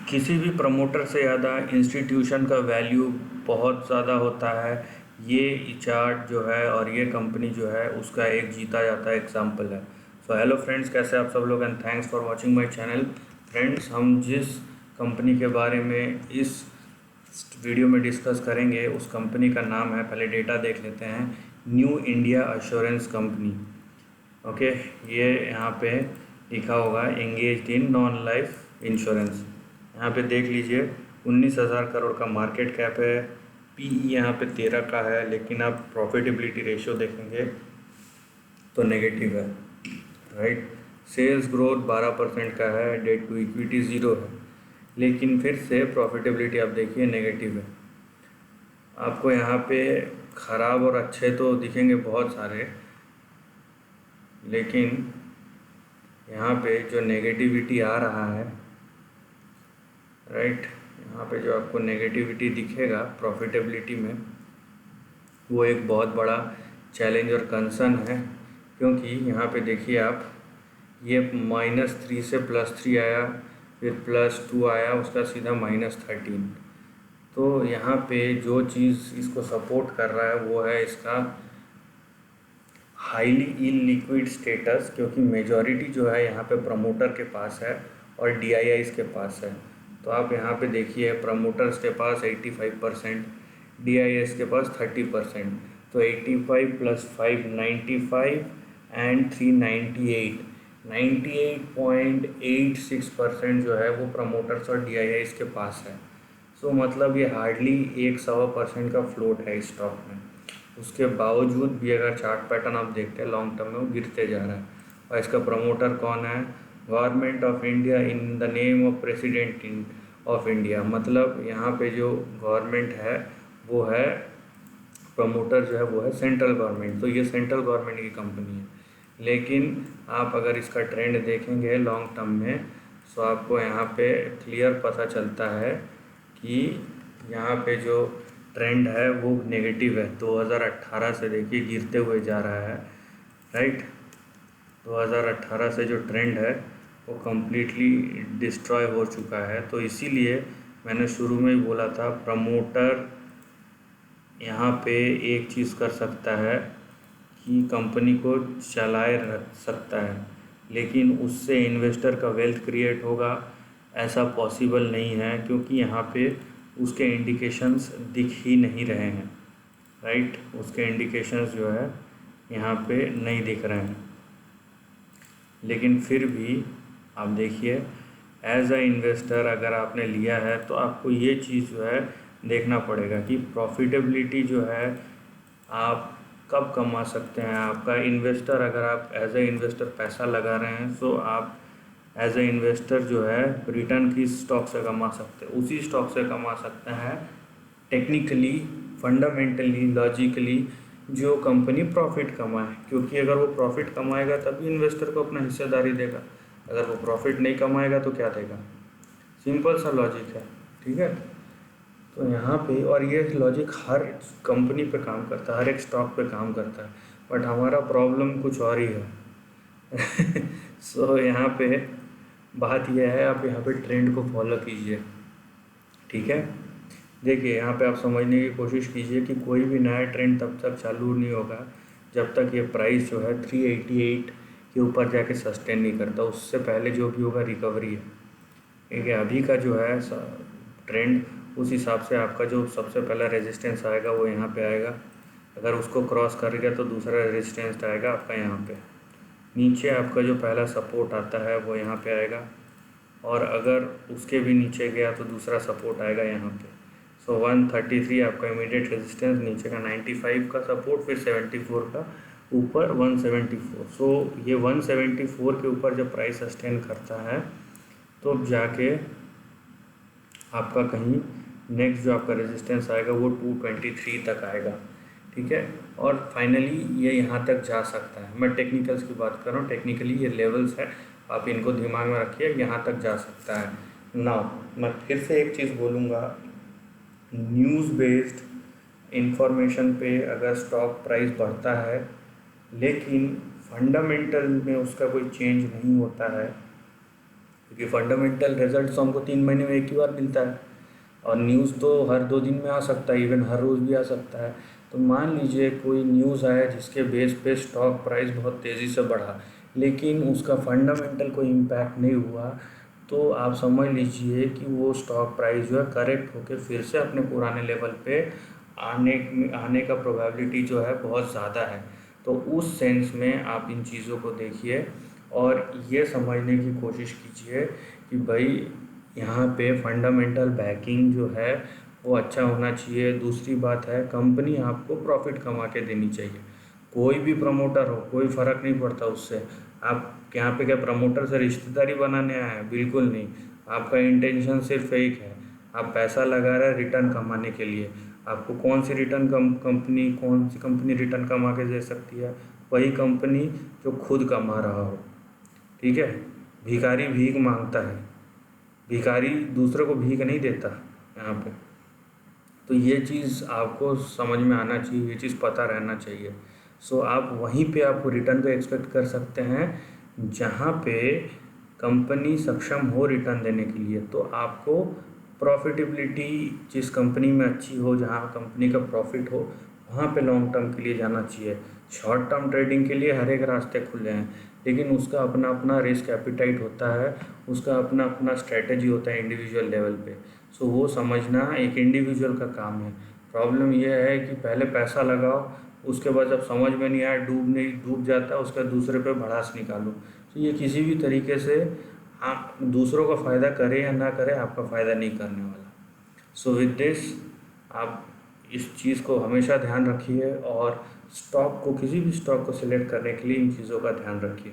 किसी भी प्रमोटर से ज़्यादा इंस्टीट्यूशन का वैल्यू बहुत ज़्यादा होता है। ये चार्ट जो है और ये कंपनी जो है उसका एक जीता जाता है एग्जाम्पल है। सो हेलो फ्रेंड्स, कैसे आप सब लोग and thanks for watching my channel. Friends, हम जिस कंपनी के बारे में इस वीडियो में डिस्कस करेंगे उस कंपनी का नाम है, पहले डेटा देख लेते हैं, new India assurance company. Okay, ये यहाँ पे लिखा होगा engaged in non life insurance. यहाँ पे देख लीजिए 19,000 करोड़ का मार्केट कैप है। पीई यहाँ पे 13 का है, लेकिन आप प्रॉफिटेबिलिटी रेशियो देखेंगे तो नेगेटिव है, राइट। सेल्स ग्रोथ 12% का है, डेट टू इक्विटी 0 है, लेकिन फिर से प्रॉफिटेबिलिटी आप देखिए नेगेटिव है। आपको यहाँ पे ख़राब और अच्छे तो दिखेंगे बहुत सारे, लेकिन यहाँ पे जो नेगेटिविटी आ रहा है, राइट, यहाँ पे जो आपको नेगेटिविटी दिखेगा प्रॉफिटेबिलिटी में, वो एक बहुत बड़ा चैलेंज और कंसर्न है। क्योंकि यहाँ पे देखिए आप, ये -3 से +3 आया, फिर +2 आया, उसका सीधा -13। तो यहाँ पे जो चीज़ इसको सपोर्ट कर रहा है वो है इसका हाईली इलिक्विड स्टेटस, क्योंकि मेजॉरिटी जो है यहाँ पे प्रमोटर के पास है और डीआईआईस के पास है। तो आप यहाँ पे देखिए प्रमोटर्स के पास 85%, डीआईआईस के पास 30%। तो 85 + 5 95 एंड 3 98.86% जो है वो प्रमोटर्स और डीआईआईस के पास है। सो मतलब ये हार्डली 1-1.25% का फ्लोट है इस स्टॉक में। उसके बावजूद भी अगर चार्ट पैटर्न आप देखते हैं लॉन्ग टर्म में, वो गिरते जा रहा है। और इसका प्रमोटर कौन है? Government of India in the name of president of India. मतलब यहाँ पे जो गवर्नमेंट है वो है, प्रमोटर जो है वो है सेंट्रल गवर्नमेंट। तो ये सेंट्रल गवर्नमेंट की कंपनी है। लेकिन आप अगर इसका ट्रेंड देखेंगे लॉन्ग टर्म में, तो आपको यहाँ पे क्लियर पता चलता है कि यहाँ पे जो ट्रेंड है वो नेगेटिव है। 2018 से देखिए गिरते हुए जा रहा है, राइट। 2018 से जो ट्रेंड है वो कम्प्लीटली डिस्ट्रॉय हो चुका है। तो इसीलिए मैंने शुरू में ही बोला था, प्रमोटर यहाँ पे एक चीज़ कर सकता है कि कंपनी को चलाए रख सकता है, लेकिन उससे इन्वेस्टर का वेल्थ क्रिएट होगा ऐसा पॉसिबल नहीं है, क्योंकि यहाँ पे उसके इंडिकेशंस दिख ही नहीं रहे हैं, राइट। उसके इंडिकेशंस जो है यहाँ पे नहीं दिख रहे हैं। लेकिन फिर भी आप देखिए, एज अ इन्वेस्टर अगर आपने लिया है तो आपको ये चीज़ जो है देखना पड़ेगा कि प्रॉफिटेबिलिटी जो है आप कब कमा सकते हैं। आपका इन्वेस्टर, अगर आप एज अ इन्वेस्टर पैसा लगा रहे हैं तो आप एज अ इन्वेस्टर जो है रिटर्न किस स्टॉक से कमा सकते हैं? उसी स्टॉक से कमा सकते हैं टेक्निकली, फंडामेंटली, लॉजिकली, जो कंपनी प्रॉफिट कमाए। क्योंकि अगर वो प्रॉफिट कमाएगा तभी इन्वेस्टर को अपना हिस्सेदारी देगा। अगर वो प्रॉफिट नहीं कमाएगा तो क्या देगा? सिंपल सा लॉजिक है, ठीक है। तो यहाँ पे, और ये लॉजिक हर कंपनी पे काम करता है, हर एक स्टॉक पे काम करता है, बट हमारा प्रॉब्लम कुछ और ही है। सो यहाँ पे बात यह है, आप यहाँ पे ट्रेंड को फॉलो कीजिए, ठीक है। देखिए यहाँ पे आप समझने की कोशिश कीजिए कि कोई भी नया ट्रेंड तब तक चालू नहीं होगा जब तक ये प्राइस जो है 388 के ऊपर जाके सस्टेन नहीं करता। उससे पहले जो भी होगा रिकवरी है, ठीक है। अभी का जो है ट्रेंड, उस हिसाब से आपका जो सबसे पहला रेजिस्टेंस आएगा वो यहाँ पे आएगा। अगर उसको क्रॉस कर गया तो दूसरा रेजिस्टेंस आएगा आपका यहाँ पे। नीचे आपका जो पहला सपोर्ट आता है वो यहाँ पे आएगा, और अगर उसके भी नीचे गया तो दूसरा सपोर्ट आएगा यहाँ पे। सो 133 आपका इमीडिएट रेजिस्टेंस, नीचे का 95 का सपोर्ट, फिर 74 का, ऊपर 174। सो ये 174 के ऊपर जब प्राइस सस्टेन करता है तो जाके आपका कहीं नेक्स्ट जो आपका रेजिस्टेंस आएगा वो 223 तक आएगा, ठीक है। और फाइनली ये यहाँ तक जा सकता है। मैं टेक्निकल्स की बात कर रहा हूँ, टेक्निकली ये लेवल्स है, आप इनको दिमाग में रखिए, यहाँ तक जा सकता है। नाउ मैं फिर से एक चीज़ बोलूँगा, न्यूज़ बेस्ड इंफॉर्मेशन पे अगर स्टॉक प्राइस बढ़ता है लेकिन फंडामेंटल में उसका कोई चेंज नहीं होता है, क्योंकि फंडामेंटल रिजल्ट तो हमको 3 महीने में एक ही बार मिलता है, और न्यूज़ तो हर 2 दिन में आ सकता है, इवन हर रोज़ भी आ सकता है। तो मान लीजिए कोई न्यूज़ आया जिसके बेस पे स्टॉक प्राइस बहुत तेज़ी से बढ़ा, लेकिन उसका फंडामेंटल कोई इम्पैक्ट नहीं हुआ, तो आप समझ लीजिए कि वो स्टॉक प्राइस जो है करेक्ट होकर फिर से अपने पुराने लेवल पे आने का प्रोबेबिलिटी जो है बहुत ज़्यादा है। तो उस सेंस में आप इन चीज़ों को देखिए और ये समझने की कोशिश कीजिए कि भाई यहाँ पे फंडामेंटल बैकिंग जो है वो अच्छा होना चाहिए। दूसरी बात है, कंपनी आपको प्रॉफिट कमा के देनी चाहिए। कोई भी प्रमोटर हो, कोई फ़र्क नहीं पड़ता उससे। आप यहाँ पे क्या प्रमोटर से रिश्तेदारी बनाने आए हैं? बिल्कुल नहीं। आपका इंटेंशन सिर्फ एक है, आप पैसा लगा रहे हैं रिटर्न कमाने के लिए। आपको कौन सी कंपनी रिटर्न कमा के दे सकती है? वही कंपनी जो खुद कमा रहा हो। ठीक है, भिखारी भीख मांगता है, भिखारी दूसरे को भीख नहीं देता यहाँ पे। तो ये चीज़ आपको समझ में आना चाहिए, ये चीज़ पता रहना चाहिए। सो आप वहीं पे आपको रिटर्न को एक्सपेक्ट कर सकते हैं जहाँ पे कंपनी सक्षम हो रिटर्न देने के लिए। तो आपको प्रॉफिटेबिलिटी जिस कंपनी में अच्छी हो, जहाँ कंपनी का प्रॉफिट हो, वहाँ पे लॉन्ग टर्म के लिए जाना चाहिए। शॉर्ट टर्म ट्रेडिंग के लिए हर एक रास्ते खुले हैं, लेकिन उसका अपना अपना रिस्क एपिटाइट होता है, उसका अपना अपना स्ट्रेटजी होता है इंडिविजुअल लेवल पे। सो वो समझना एक इंडिविजुअल का काम है। प्रॉब्लम यह है कि पहले पैसा लगाओ, उसके बाद जब समझ में नहीं आया, डूब जाता है, उसका दूसरे पे भड़ास निकालो। तो ये किसी भी तरीके से आप दूसरों का फ़ायदा करें या ना करें, आपका फ़ायदा नहीं करने वाला। सो विद दिस आप इस चीज़ को हमेशा ध्यान रखिए और किसी भी स्टॉक को सिलेक्ट करने के लिए इन चीज़ों का ध्यान रखिए।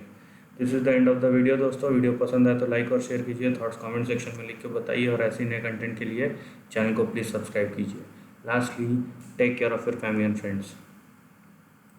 This is the end of the video दोस्तों। वीडियो पसंद आए तो लाइक और शेयर कीजिए, थॉट्स कमेंट सेक्शन में लिख के बताइए, और ऐसे नए कंटेंट के लिए चैनल को प्लीज़ सब्सक्राइब कीजिए। Lastly, take care of your family and friends.